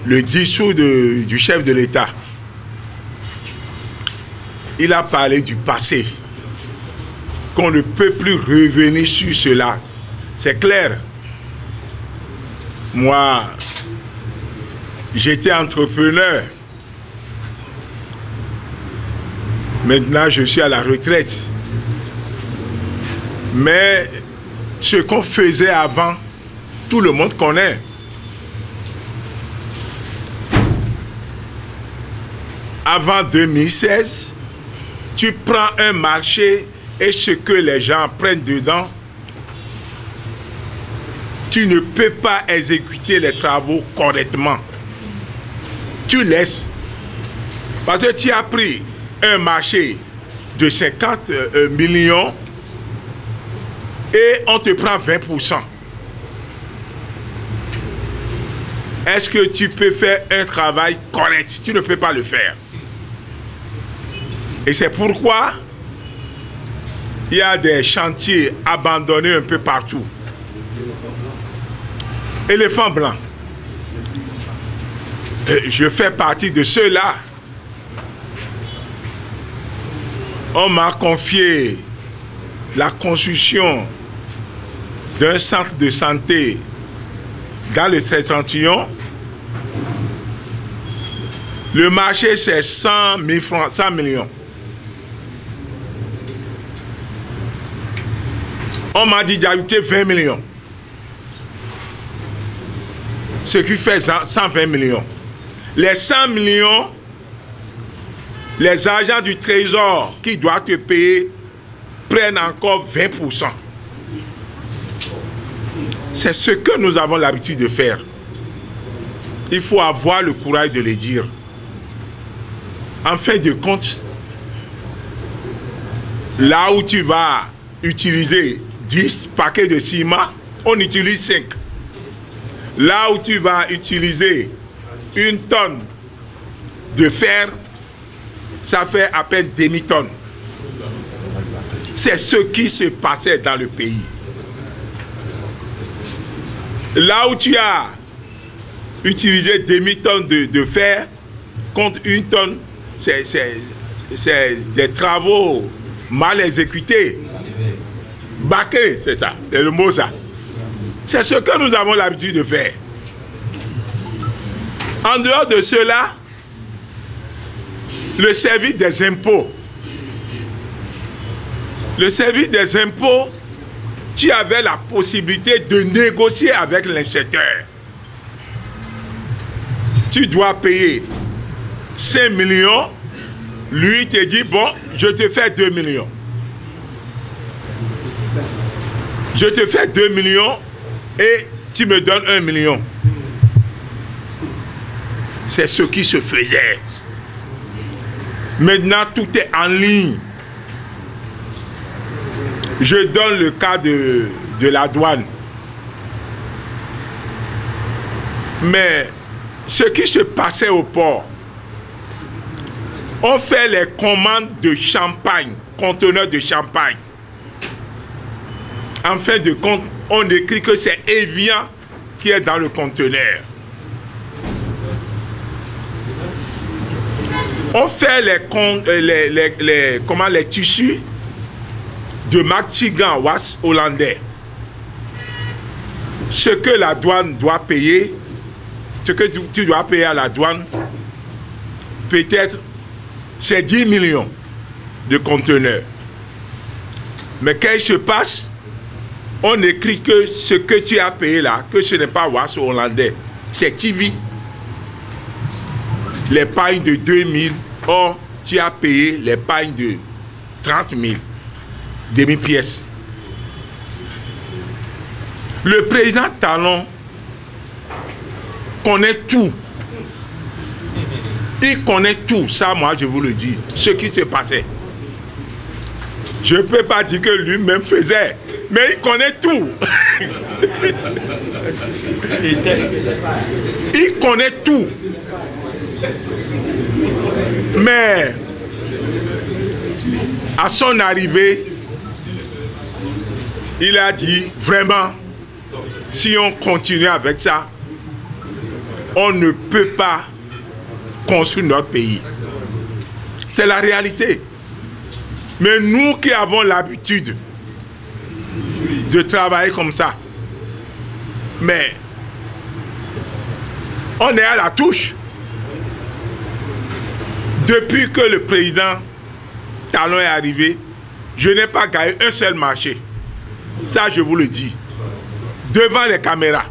le discours du chef de l'État, il a parlé du passé, qu'on ne peut plus revenir sur cela. C'est clair. Moi, j'étais entrepreneur. Maintenant, je suis à la retraite. Mais ce qu'on faisait avant, tout le monde connaît. Avant 2016, tu prends un marché et ce que les gens prennent dedans, tu ne peux pas exécuter les travaux correctement. Tu laisses. Parce que tu as pris un marché de 50 millions et on te prend 20%. Est-ce que tu peux faire un travail correct? Tu ne peux pas le faire. Et c'est pourquoi il y a des chantiers abandonnés un peu partout. Éléphant blanc. Je fais partie de ceux-là. On m'a confié la construction d'un centre de santé dans le Septentrion. Le marché, c'est 100 000 francs, 100 millions. On m'a dit d'ajouter 20 millions. Ce qui fait 120 millions. Les 100 millions, les agents du trésor qui doivent te payer prennent encore 20%. C'est ce que nous avons l'habitude de faire. Il faut avoir le courage de le dire. En fin de compte, là où tu vas utiliser 10 paquets de ciment, on utilise 5. Là où tu vas utiliser 1 tonne de fer, ça fait à peine demi-tonne. C'est ce qui se passait dans le pays. Là où tu as utilisé demi-tonne de fer contre 1 tonne, c'est des travaux mal exécutés. Bâclés, c'est ça, c'est le mot ça. C'est ce que nous avons l'habitude de faire. En dehors de cela, le service des impôts. Le service des impôts, tu avais la possibilité de négocier avec l'inspecteur. Tu dois payer 5 millions, lui te dit, bon, je te fais 2 millions. Je te fais 2 millions et tu me donnes 1 million. C'est ce qui se faisait. Maintenant, tout est en ligne. Je donne le cas de la douane. Mais ce qui se passait au port, on fait les commandes de champagne, conteneurs de champagne. En fin de compte, on écrit que c'est Evian qui est dans le conteneur. On fait les tissus de Martigan Was hollandais. Ce que la douane doit payer, ce que tu dois payer à la douane, peut-être c'est 10 millions de conteneurs. Mais qu'est-ce qui se passe? On écrit que ce que tu as payé là, que ce n'est pas Was hollandais, c'est TV. Les pagnes de 2000, or tu as payé les pagnes de 30 000, demi-pièces. Le président Talon connaît tout. Il connaît tout, ça moi je vous le dis, ce qui se passait. Je ne peux pas dire que lui-même faisait, mais il connaît tout. Il connaît tout. Mais à son arrivée, il a dit vraiment, si on continue avec ça, on ne peut pas construire notre pays. C'est la réalité. Mais nous qui avons l'habitude de travailler comme ça, mais on est à la touche. Depuis que le président Talon est arrivé, je n'ai pas gagné un seul marché. Ça, je vous le dis. Devant les caméras.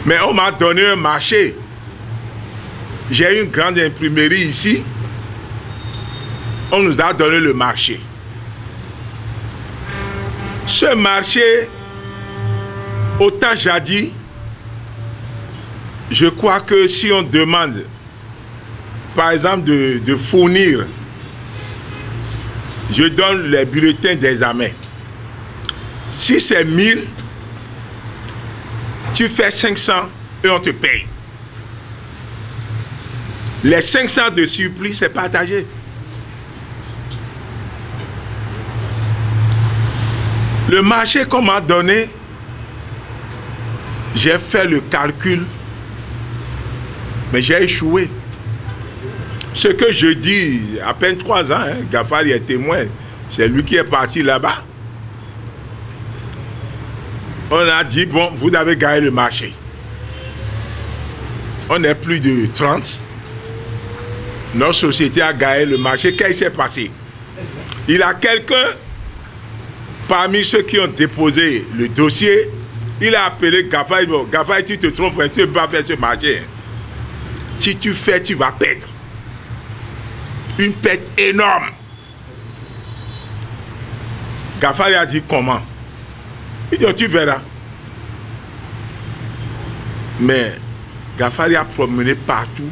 Mais on m'a donné un marché. J'ai une grande imprimerie ici. On nous a donné le marché. Ce marché, autant jadis, je crois que si on demande, par exemple, de fournir, je donne les bulletins d'examen. Si c'est 1000, tu fais 500 et on te paye. Les 500 de surplus, c'est partagé. Le marché qu'on m'a donné, j'ai fait le calcul, mais j'ai échoué. Ce que je dis, à peine 3 ans, Gafari est témoin, c'est lui qui est parti là-bas. On a dit, bon, vous avez gagné le marché. On est plus de 30. Notre société a gagné le marché. Qu'est-ce qui s'est passé? Il y a quelqu'un, parmi ceux qui ont déposé le dossier, il a appelé Gafari. Bon, Gafari, tu te trompes, tu ne peux pas faire ce marché. Si tu fais, tu vas perdre. Une perte énorme. Gafari a dit comment? Il dit, tu verras. Mais Gafari a promené partout.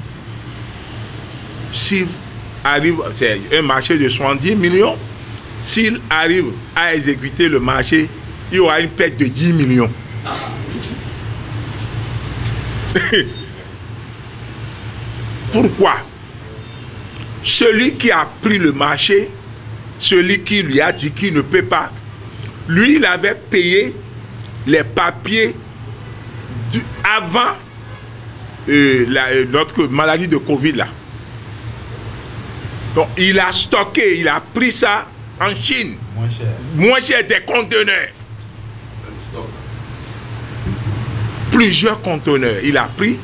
S'il arrive, c'est un marché de 70 millions. S'il arrive à exécuter le marché, il y aura une perte de 10 millions. Pourquoi? Celui qui a pris le marché, celui qui lui a dit qu'il ne peut pas, lui, il avait payé les papiers avant notre maladie de Covid là. Donc, il a stocké, il a pris ça en Chine. Moins cher des conteneurs. Plusieurs conteneurs, il a pris.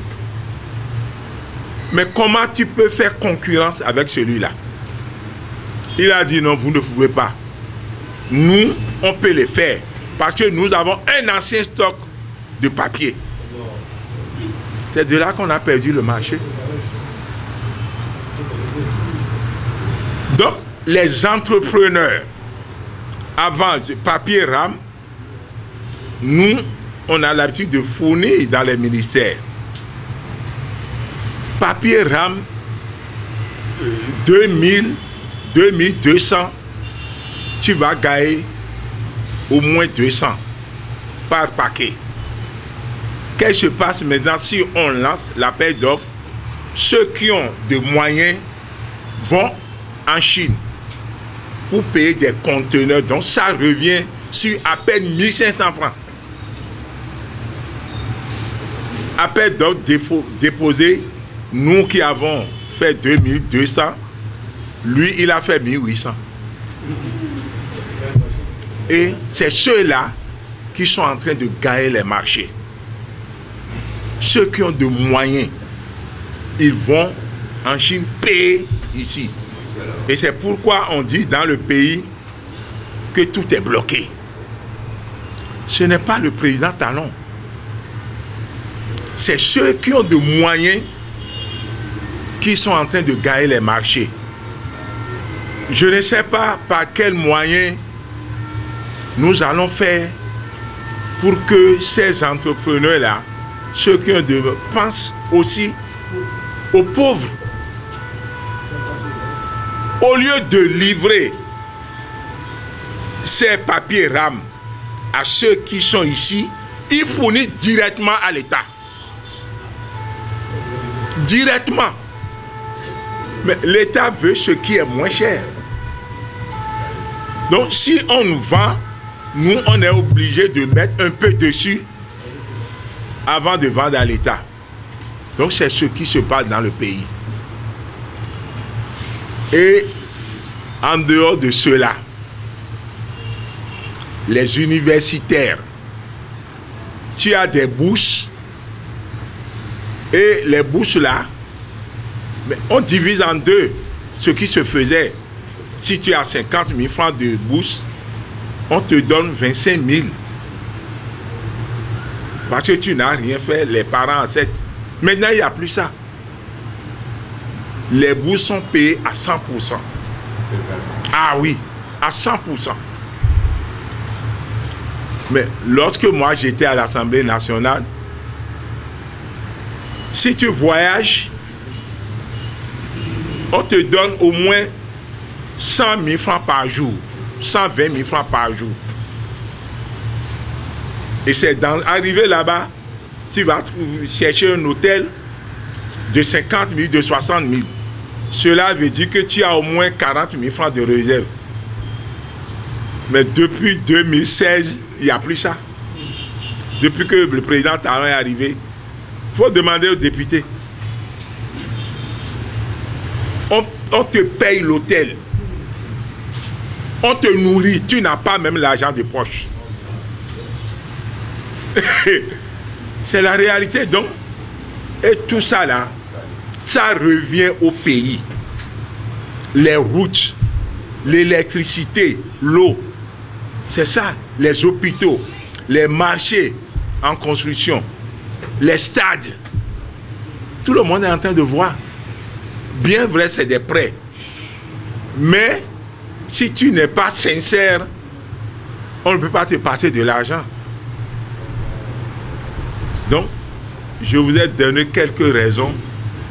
Mais comment tu peux faire concurrence avec celui-là? Il a dit non, vous ne pouvez pas. Nous, on peut les faire. Parce que nous avons un ancien stock de papier. C'est de là qu'on a perdu le marché. Donc, les entrepreneurs, avant du papier RAM, nous, on a l'habitude de fournir dans les ministères. Papier RAM, 2000, 2200, tu vas gagner au moins 200 par paquet. Qu'est-ce qui se passe maintenant si on lance l'appel d'offres? Ceux qui ont des moyens vont en Chine pour payer des conteneurs. Donc ça revient sur à peine 1500 francs. Appel d'offres déposé, nous qui avons fait 2200, lui il a fait 1800. Et c'est ceux-là qui sont en train de gagner les marchés. Ceux qui ont de moyens, ils vont en Chine payer ici. Et c'est pourquoi on dit dans le pays que tout est bloqué. Ce n'est pas le président Talon. C'est ceux qui ont de moyens qui sont en train de gagner les marchés. Je ne sais pas par quels moyens nous allons faire pour que ces entrepreneurs-là, ceux qui ont de... pensent aussi aux pauvres. Au lieu de livrer ces papiers RAM à ceux qui sont ici, ils fournissent directement à l'État. Directement. Mais l'État veut ce qui est moins cher. Donc si on nous vend, nous on est obligé de mettre un peu dessus avant de vendre à l'État. Donc c'est ce qui se passe dans le pays. Et en dehors de cela, les universitaires, tu as des bourses, et les bourses là, on divise en deux ce qui se faisait. Si tu as 50 000 francs de bourse, on te donne 25 000. Parce que tu n'as rien fait, les parents acceptent. Maintenant, il n'y a plus ça. Les bourses sont payées à 100%. Ah oui, à 100%. Mais lorsque moi j'étais à l'Assemblée nationale, si tu voyages, on te donne au moins 100 000 francs par jour, 120 000 francs par jour. Et c'est arrivé là-bas, tu vas chercher un hôtel de 50 000, de 60 000. Cela veut dire que tu as au moins 40 000 francs de réserve. Mais depuis 2016, il n'y a plus ça. Depuis que le président Talon est arrivé, il faut demander aux députés. On te paye l'hôtel. On te nourrit. Tu n'as pas même l'argent de poche. C'est la réalité. Donc, et tout ça là, ça revient au pays. Les routes, l'électricité, l'eau. C'est ça. Les hôpitaux, les marchés en construction, les stades. Tout le monde est en train de voir. Bien vrai, c'est des prêts. Mais si tu n'es pas sincère, on ne peut pas te passer de l'argent. Donc, je vous ai donné quelques raisons.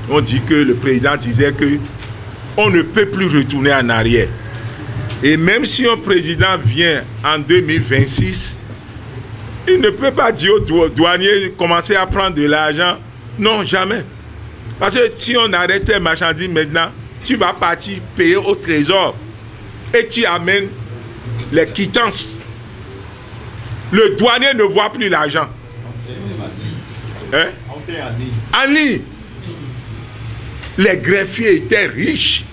On dit que le président disait que on ne peut plus retourner en arrière. Et même si un président vient en 2026, il ne peut pas dire aux douaniers commencer à prendre de l'argent. Non, jamais. Parce que si on arrête tes marchandises maintenant, tu vas partir payer au trésor et tu amènes les quittances. Le douanier ne voit plus l'argent. Hein? En ligne. Les greffiers étaient riches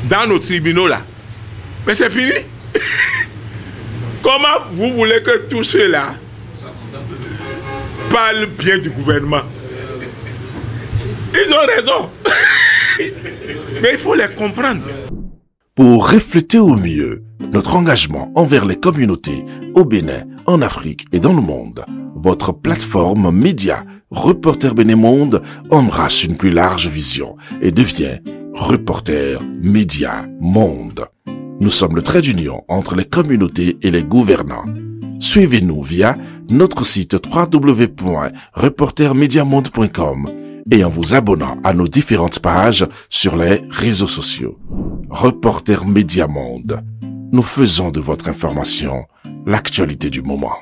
dans nos tribunaux là. Mais c'est fini. Comment vous voulez que tous ceux-là parlent bien du gouvernement? Ils ont raison. Mais il faut les comprendre. Pour refléter au mieux notre engagement envers les communautés au Bénin, en Afrique et dans le monde, votre plateforme média Reporter Bénin Monde embrasse une plus large vision et devient Reporter Média Monde. Nous sommes le trait d'union entre les communautés et les gouvernants. Suivez-nous via notre site www.reportermediamonde.com et en vous abonnant à nos différentes pages sur les réseaux sociaux. Reporter Média Monde. Nous faisons de votre information l'actualité du moment.